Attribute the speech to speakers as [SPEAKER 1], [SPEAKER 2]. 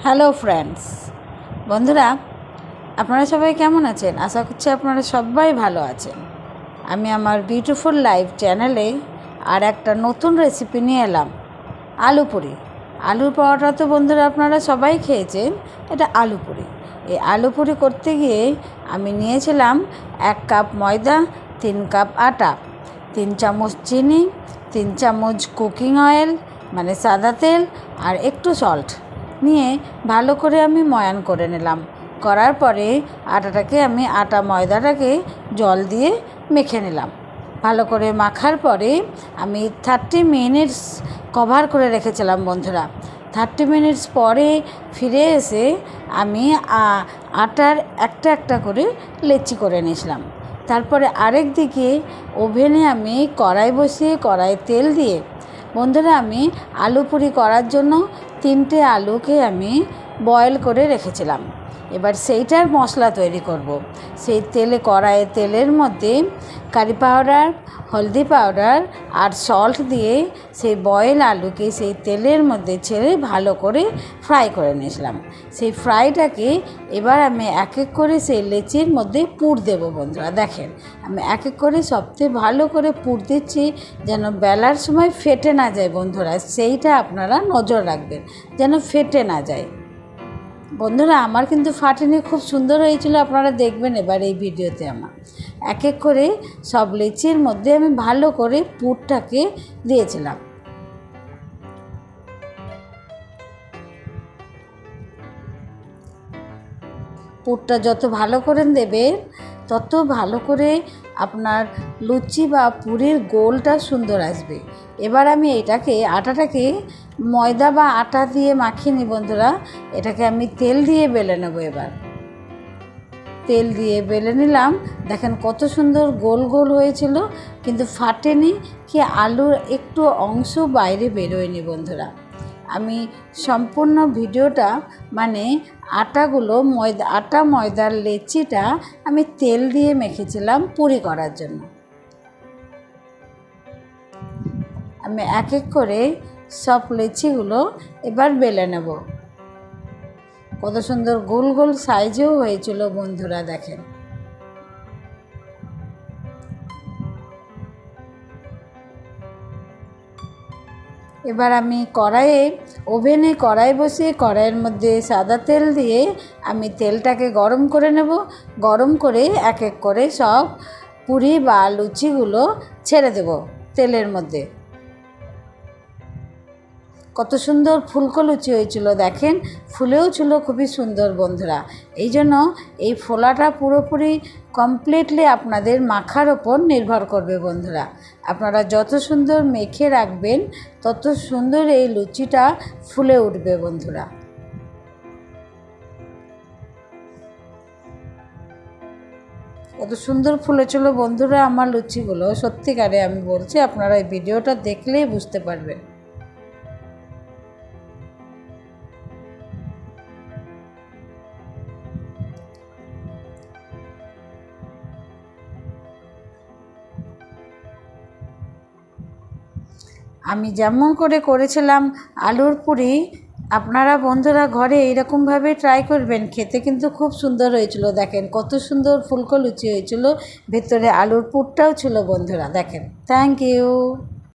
[SPEAKER 1] Hello friends, বন্ধুরা, আপনারা সবাই কেমন আছেন? আশা করছি আপনারা সবাই ভালো আছেন। আমি আমার বিউটিফুল লাইফ চ্যানেলে আর একটা নতুন রেসিপি নিয়ে এলাম, আলু পুরি। আলুর পরোটা তো বন্ধুরা আপনারা সবাই খেয়েছেন, এটা আলু পুরি। এই আলু পুরি করতে গিয়ে আমি নিয়েছিলাম 1 কাপ ময়দা, 3 কাপ আটা, 3 চামচ চিনি, 3 চামচ কুকিং অয়েল মানে সাদা তেল, আর একটু সল্ট নিয়ে ভালো করে আমি ময়ান করে নিলাম। করার পরে ময়দাটাকে জল দিয়ে মেখে নিলাম। ভালো করে মাখার পরে আমি 30 মিনিটস কভার করে রেখেছিলাম বন্ধুরা। 30 মিনিটস পরে ফিরে এসে আমি আটার একটা করে লেচি করে নিয়েছিলাম। তারপরে আরেক দিকে ওভেনে আমি কড়াই বসিয়ে কড়াইয়ে তেল দিয়ে বন্ধুরা আমি আলু পুরি করার জন্য 3টে আলুকে আমি বয়েল করে রেখেছিলাম। এবার সেইটার মশলা তৈরি করব। সেই কড়াইয়ে তেলের মধ্যে কারি পাউডার, হলদি পাউডার আর সল্ট দিয়ে সেই বয়েল আলুকে সেই তেলের মধ্যে ছেড়ে ভালো করে ফ্রাই করে নিয়েছিলাম। সেই ফ্রাইটাকে এবার আমি এক এক করে সেই লেচির মধ্যে পুর দেবো বন্ধুরা। দেখেন, আমি এক এক করে সবচেয়ে ভালো করে পুর দিচ্ছি যেন বেলার সময় ফেটে না যায় বন্ধুরা। সেইটা আপনারা নজর রাখবেন যেন ফেটে না যায়। বন্ধুরা, আমার কিন্তু ফাটেনি, খুব সুন্দর হয়েছিল। আপনারা দেখবেন এবার এই ভিডিওতে। আমার এক এক করে সব লেচির মধ্যে আমি ভালো করে পুরটাকে দিয়েছিলাম। পুরটা যত ভালো করে দেবেন তত ভালো করে আপনার লুচি বা পুরির গোলটা সুন্দর আসবে। এবার আমি আটাটাকে ময়দা বা আটা দিয়ে মাখিয়ে নিই বন্ধুরা। এটাকে আমি তেল দিয়ে বেলে নেবো। এবার তেল দিয়ে বেলে নিলাম। দেখেন কত সুন্দর গোল গোল হয়েছিল, কিন্তু ফাটেনি, কি আলুর একটু অংশ বাইরে বেরোয়নি বন্ধুরা। আমি সম্পূর্ণ ভিডিওটা মানে ময়দার লেচিটা আমি তেল দিয়ে মেখেছিলাম পুরি করার জন্য। আমি এক এক করে সব লেচিগুলো এবার বেলে নেব। কত সুন্দর গোল গোল সাইজেও হয়েছিল বন্ধুরা, দেখেন। এবার আমি ওভেনে কড়াই বসিয়ে কড়াইয়ের মধ্যে সাদা তেল দিয়ে আমি তেলটাকে গরম করে নেব। গরম করে এক এক করে সব পুরি বা লুচিগুলো ছেড়ে দেব তেলের মধ্যে। কত সুন্দর ফুলকো লুচি হয়েছিল, দেখেন, ফুলেও ছিল খুবই সুন্দর বন্ধুরা। এই জন্য এই ফোলাটা পুরোপুরি কমপ্লিটলি আপনাদের মাখার ওপর নির্ভর করবে বন্ধুরা। আপনারা যত সুন্দর মেখে রাখবেন তত সুন্দর এই লুচিটা ফুলে উঠবে বন্ধুরা। কত সুন্দর ফুলেছিল বন্ধুরা আমার লুচিগুলো। সত্যিকারে আমি বলছি, আপনারা এই ভিডিওটা দেখলেই বুঝতে পারবেন। আমি যেমন করে করেছিলাম আলুর পুরি, আপনারা বন্ধুরা ঘরে এইরকমভাবে ট্রাই করবেন, খেতে কিন্তু খুব সুন্দর হয়েছিল। দেখেন কত সুন্দর ফুলকো লুচি হয়েছিল, ভেতরে আলুর পুরটাও ছিল বন্ধুরা, দেখেন। Thank you.